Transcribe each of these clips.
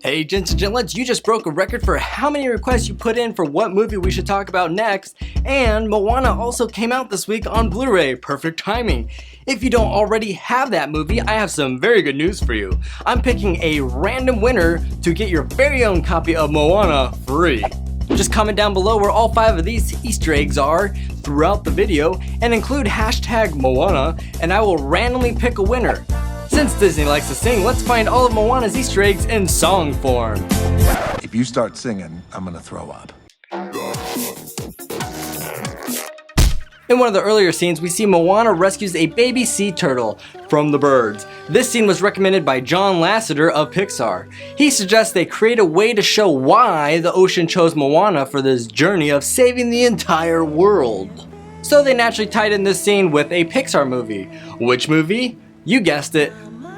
Hey gents and gentlets, you just broke a record for how many requests you put in for what movie we should talk about next, and Moana also came out this week on Blu-ray, perfect timing. If you don't already have that movie, I have some very good news for you. I'm picking a random winner to get your very own copy of Moana free. Just comment down below where all 5 of these Easter eggs are throughout the video and include hashtag Moana and I will randomly pick a winner. Since Disney likes to sing, let's find all of Moana's Easter eggs in song form. If you start singing, I'm gonna throw up. In one of the earlier scenes, we see Moana rescues a baby sea turtle from the birds. This scene was recommended by John Lasseter of Pixar. He suggests they create a way to show why the ocean chose Moana for this journey of saving the entire world. So they naturally tied in this scene with a Pixar movie. Which movie? You guessed it.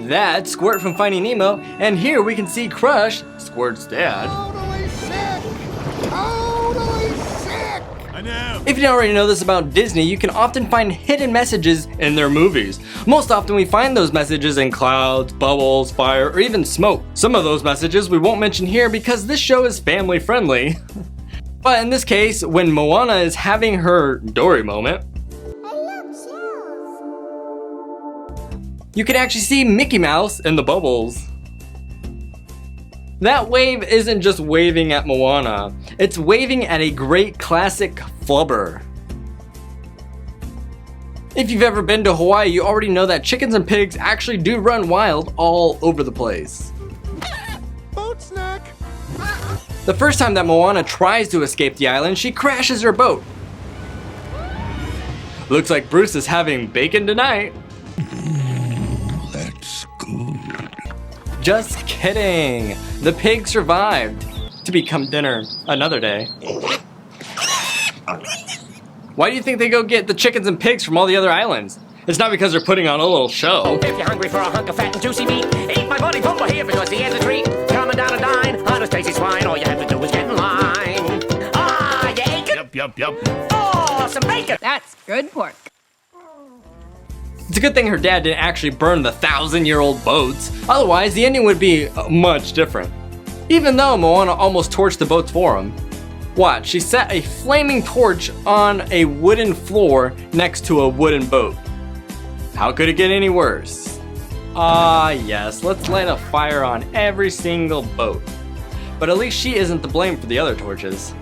That's Squirt from Finding Nemo, and here we can see Crush, Squirt's dad. Totally sick! Totally sick! I know! If you don't already know this about Disney, you can often find hidden messages in their movies. Most often we find those messages in clouds, bubbles, fire, or even smoke. Some of those messages we won't mention here because this show is family friendly. But in this case, when Moana is having her Dory moment, you can actually see Mickey Mouse in the bubbles. That wave isn't just waving at Moana, it's waving at a great classic flubber. If you've ever been to Hawaii, you already know that chickens and pigs actually do run wild all over the place. Boat snack! The first time that Moana tries to escape the island, she crashes her boat. Looks like Bruce is having bacon tonight. That's good. Just kidding. The pig survived to become dinner another day. Why do you think they go get the chickens and pigs from all the other islands? It's not because they're putting on a little show. If you're hungry for a hunk of fat and juicy meat, eat my buddy Pumba here because he has a treat. Coming down a dine on a Stacy swine, all you have to do is get in line. Ah, you ain't good. Yup. Oh, some bacon. That's good pork. It's a good thing her dad didn't actually burn the 1,000-year-old boats, otherwise the ending would be much different. Even though Moana almost torched the boats for him. Watch, she set a flaming torch on a wooden floor next to a wooden boat. How could it get any worse? Ah yes, let's light a fire on every single boat. But at least she isn't to blame for the other torches.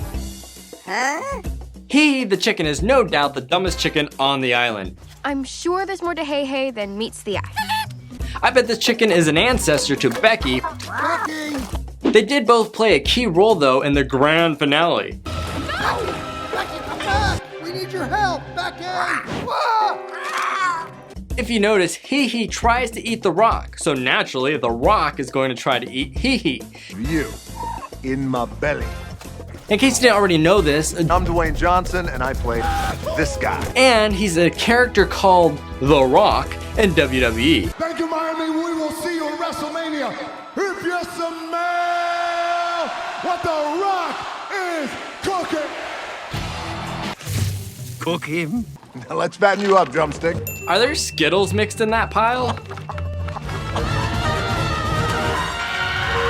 Huh? He, the chicken, is no doubt the dumbest chicken on the island. I'm sure there's more to Hey Hey than meets the eye. I bet this chicken is an ancestor to Becky. Becky! They did both play a key role though in the grand finale. No! Becky, come back! We need your help, Becky! Ah! If you notice, Hee Hee tries to eat the rock, so naturally the rock is going to try to eat Hee Hee. You, in my belly. In case you didn't already know this, I'm Dwayne Johnson, and I play this guy. and he's a character called The Rock in WWE. Thank you, Miami. We will see you at WrestleMania. If you smell what The Rock is cooking. Cook him? Now let's fatten you up, Drumstick. Are there Skittles mixed in that pile?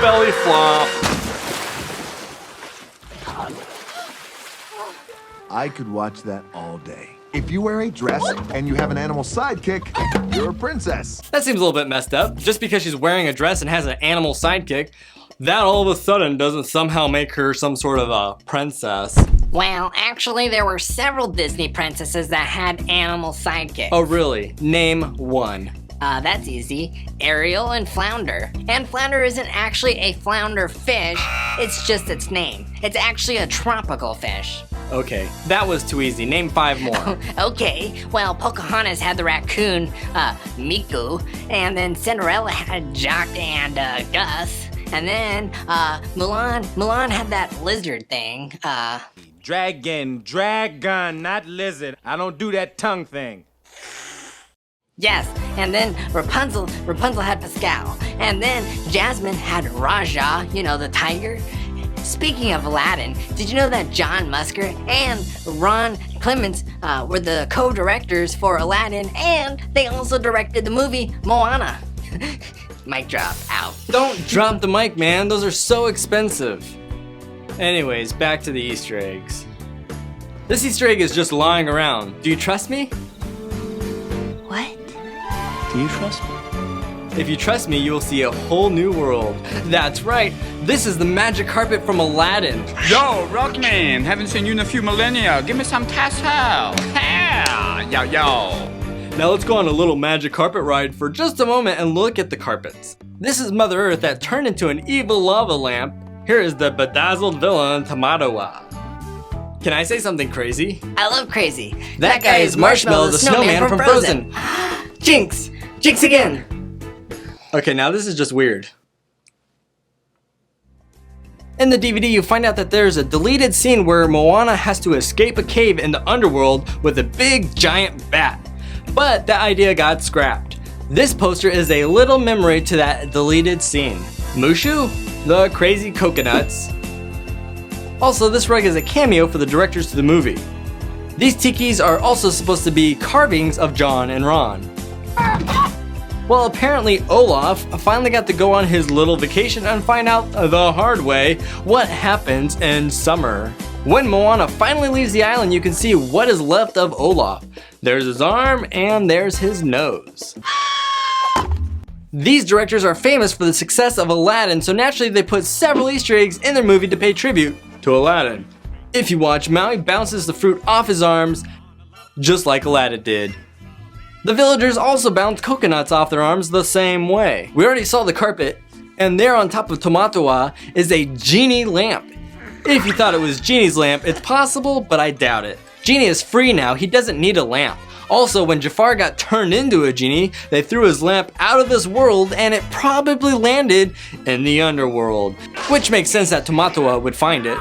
Belly flop. I could watch that all day. If you wear a dress and you have an animal sidekick, you're a princess. That seems a little bit messed up. Just because she's wearing a dress and has an animal sidekick, that all of a sudden doesn't somehow make her some sort of a princess. Well, actually, there were several Disney princesses that had animal sidekicks. Oh really? Name one. That's easy. Ariel and Flounder. And Flounder isn't actually a flounder fish, it's just its name. It's actually a tropical fish. Okay, that was too easy. Name 5 more. Okay, well, Pocahontas had the raccoon, Miku, and then Cinderella had Jock and, Gus, and then, Mulan had that lizard thing, Dragon, not lizard. I don't do that tongue thing. Yes, and then Rapunzel had Pascal, and then Jasmine had Raja, you know, the tiger. Speaking of Aladdin, did you know that John Musker and Ron Clements were the co-directors for Aladdin, and they also directed the movie Moana? Mic drop. Ow. Don't drop the mic, man. Those are so expensive. Anyways, back to the Easter eggs. This Easter egg is just lying around. Do you trust me? What? Do you trust me? If you trust me, you will see a whole new world. That's right. This is the magic carpet from Aladdin. Yo, Rockman, haven't seen you in a few millennia. Give me some tassel. Yeah, yo. Now let's go on a little magic carpet ride for just a moment and look at the carpets. This is Mother Earth that turned into an evil lava lamp. Here is the bedazzled villain, Tamatoa. Can I say something crazy? I love crazy. That guy is Marshmallow the snowman from Frozen. Jinx! Jinx again! Okay, now this is just weird. In the DVD, you find out that there's a deleted scene where Moana has to escape a cave in the underworld with a big giant bat. But that idea got scrapped. This poster is a little memory to that deleted scene. Mushu? The crazy coconuts. Also, this rug is a cameo for the directors to the movie. These tikis are also supposed to be carvings of John and Ron. Well, apparently Olaf finally got to go on his little vacation and find out the hard way what happens in summer. When Moana finally leaves the island, you can see what is left of Olaf. There's his arm and there's his nose. These directors are famous for the success of Aladdin, so naturally they put several Easter eggs in their movie to pay tribute to Aladdin. If you watch, Maui bounces the fruit off his arms just like Aladdin did. The villagers also bounce coconuts off their arms the same way. We already saw the carpet, and there on top of Tamatoa is a genie lamp. If you thought it was Genie's lamp, it's possible, but I doubt it. Genie is free now, he doesn't need a lamp. Also, when Jafar got turned into a genie, they threw his lamp out of this world and it probably landed in the underworld. Which makes sense that Tamatoa would find it.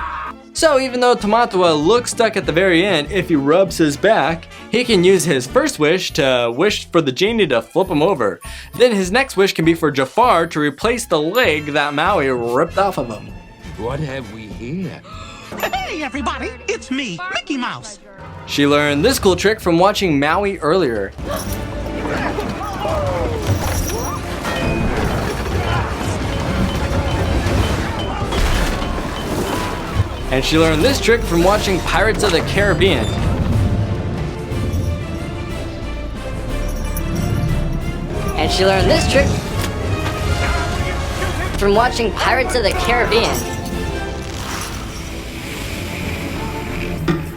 So even though Tamatoa looks stuck at the very end, if he rubs his back, he can use his first wish to wish for the genie to flip him over. Then his next wish can be for Jafar to replace the leg that Maui ripped off of him. What have we here? Hey everybody, it's me, Mickey Mouse. She learned this cool trick from watching Maui earlier. And she learned this trick from watching Pirates of the Caribbean. And she learned this trick from watching Pirates of the Caribbean.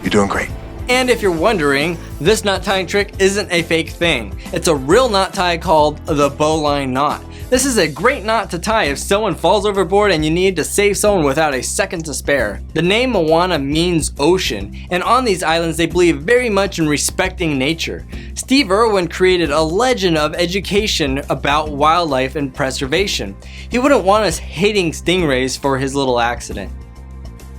You're doing great. And if you're wondering, this knot tying trick isn't a fake thing. It's a real knot tie called the bowline knot. This is a great knot to tie if someone falls overboard and you need to save someone without a second to spare. The name Moana means ocean, and on these islands they believe very much in respecting nature. Steve Irwin created a legend of education about wildlife and preservation. He wouldn't want us hating stingrays for his little accident.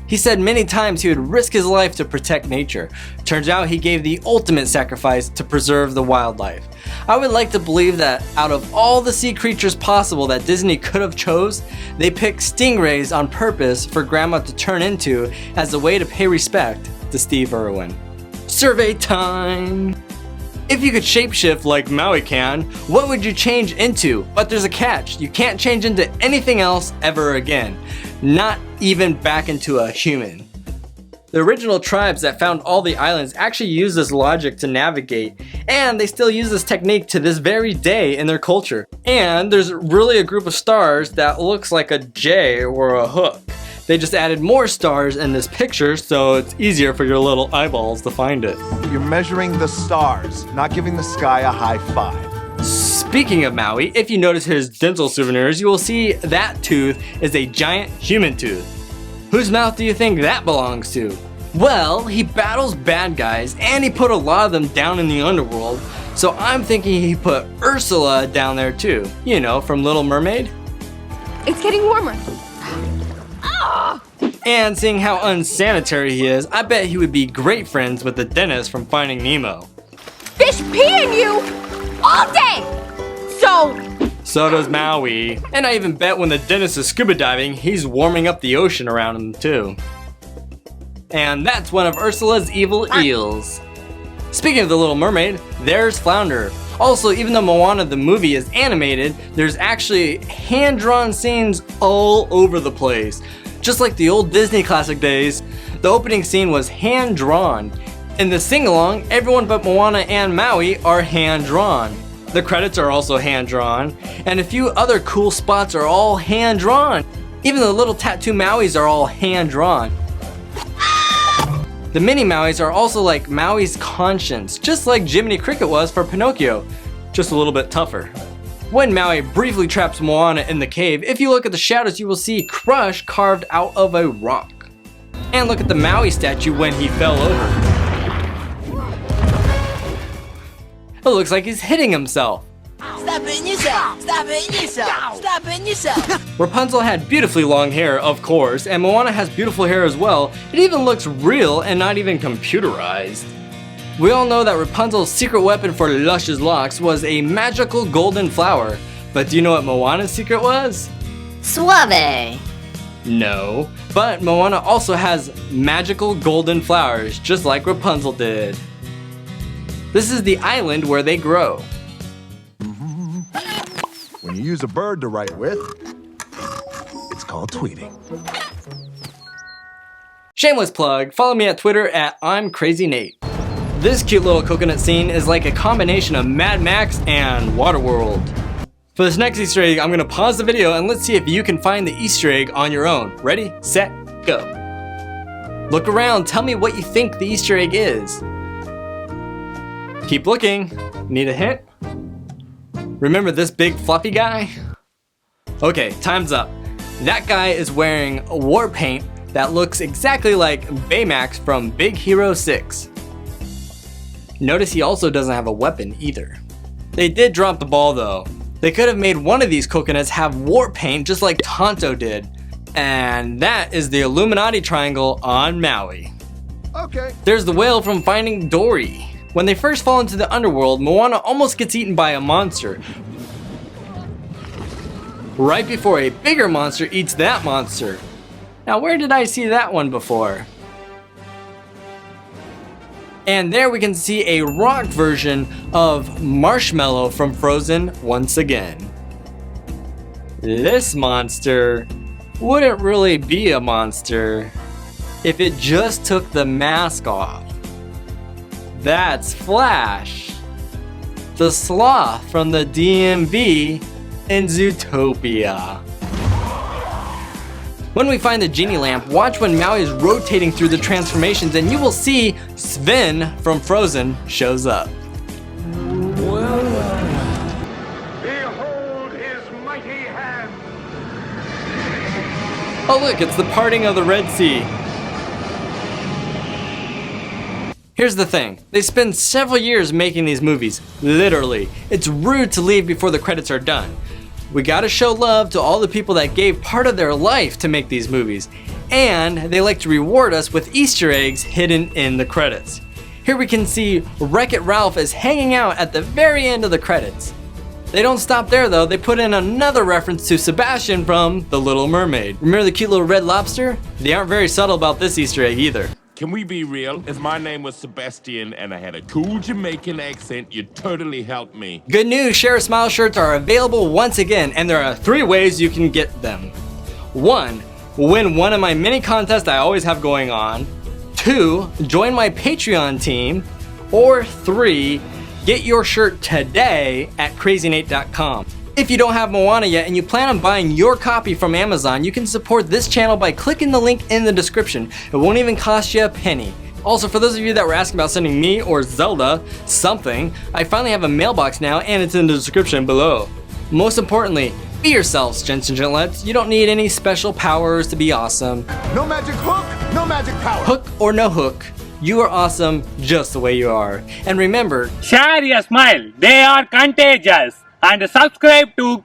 He said many times he would risk his life to protect nature. Turns out he gave the ultimate sacrifice to preserve the wildlife. I would like to believe that out of all the sea creatures possible that Disney could have chose, they picked stingrays on purpose for Grandma to turn into as a way to pay respect to Steve Irwin. Survey time! If you could shapeshift like Maui can, what would you change into? But there's a catch, you can't change into anything else ever again. Not even back into a human. The original tribes that found all the islands actually used this logic to navigate, and they still use this technique to this very day in their culture. And there's really a group of stars that looks like a J or a hook. They just added more stars in this picture so it's easier for your little eyeballs to find it. You're measuring the stars, not giving the sky a high five. Speaking of Maui, if you notice his dental souvenirs, you will see that tooth is a giant human tooth. Whose mouth do you think that belongs to? Well, he battles bad guys and he put a lot of them down in the underworld, so I'm thinking he put Ursula down there too. You know, from Little Mermaid. It's getting warmer. And seeing how unsanitary he is, I bet he would be great friends with the dentist from Finding Nemo. Fish pee in you all day! So does Maui. And I even bet when the dentist is scuba diving, he's warming up the ocean around him too. And that's one of Ursula's evil eels. Speaking of The Little Mermaid, there's Flounder. Also, even though Moana the movie is animated, there's actually hand-drawn scenes all over the place. Just like the old Disney classic days, the opening scene was hand-drawn. In the sing-along, everyone but Moana and Maui are hand-drawn. The credits are also hand-drawn, and a few other cool spots are all hand-drawn. Even the little tattoo Mauis are all hand-drawn. The mini Mauis are also like Maui's conscience, just like Jiminy Cricket was for Pinocchio, just a little bit tougher. When Maui briefly traps Moana in the cave, if you look at the shadows you will see Crush carved out of a rock. And look at the Maui statue when he fell over. It looks like he's hitting himself. Stop hitting yourself! Stop hitting yourself! Stop hitting yourself! Rapunzel had beautifully long hair, of course, and Moana has beautiful hair as well. It even looks real and not even computerized. We all know that Rapunzel's secret weapon for luscious locks was a magical golden flower. But do you know what Moana's secret was? Suave. No. But Moana also has magical golden flowers, just like Rapunzel did. This is the island where they grow. When you use a bird to write with, it's called tweeting. Shameless plug, follow me at Twitter at I'mCrazyNate. This cute little coconut scene is like a combination of Mad Max and Waterworld. For this next Easter egg, I'm gonna pause the video and let's see if you can find the Easter egg on your own. Ready, set, go. Look around, tell me what you think the Easter egg is. Keep looking. Need a hint? Remember this big fluffy guy? Okay, time's up. That guy is wearing war paint that looks exactly like Baymax from Big Hero 6. Notice he also doesn't have a weapon either. They did drop the ball though. They could have made one of these coconuts have war paint just like Tonto did. And that is the Illuminati triangle on Maui. Okay. There's the whale from Finding Dory. When they first fall into the underworld, Moana almost gets eaten by a monster. Right before a bigger monster eats that monster. Now where did I see that one before? And there we can see a rock version of Marshmallow from Frozen once again. This monster wouldn't really be a monster if it just took the mask off. That's Flash, the sloth from the DMV in Zootopia. When we find the genie lamp, watch when Maui is rotating through the transformations and you will see Sven from Frozen shows up. Behold his mighty hand. Oh look, it's the parting of the Red Sea. Here's the thing, they spend several years making these movies, literally. It's rude to leave before the credits are done. We gotta show love to all the people that gave part of their life to make these movies. And they like to reward us with Easter eggs hidden in the credits. Here we can see Wreck-It Ralph is hanging out at the very end of the credits. They don't stop there though, they put in another reference to Sebastian from The Little Mermaid. Remember the cute little red lobster? They aren't very subtle about this Easter egg either. Can we be real? If my name was Sebastian and I had a cool Jamaican accent, you'd totally help me. Good news, Share a Smile shirts are available once again, and there are 3 ways you can get them. 1, win one of my mini contests I always have going on. 2, join my Patreon team. Or 3, get your shirt today at CrazyNate.com. If you don't have Moana yet and you plan on buying your copy from Amazon, you can support this channel by clicking the link in the description. It won't even cost you a penny. Also, for those of you that were asking about sending me or Zelda something, I finally have a mailbox now and it's in the description below. Most importantly, be yourselves, gents and gentlettes. You don't need any special powers to be awesome. No magic hook, no magic power. Hook or no hook, you are awesome just the way you are. And remember, Share your smile. They are contagious. And subscribe to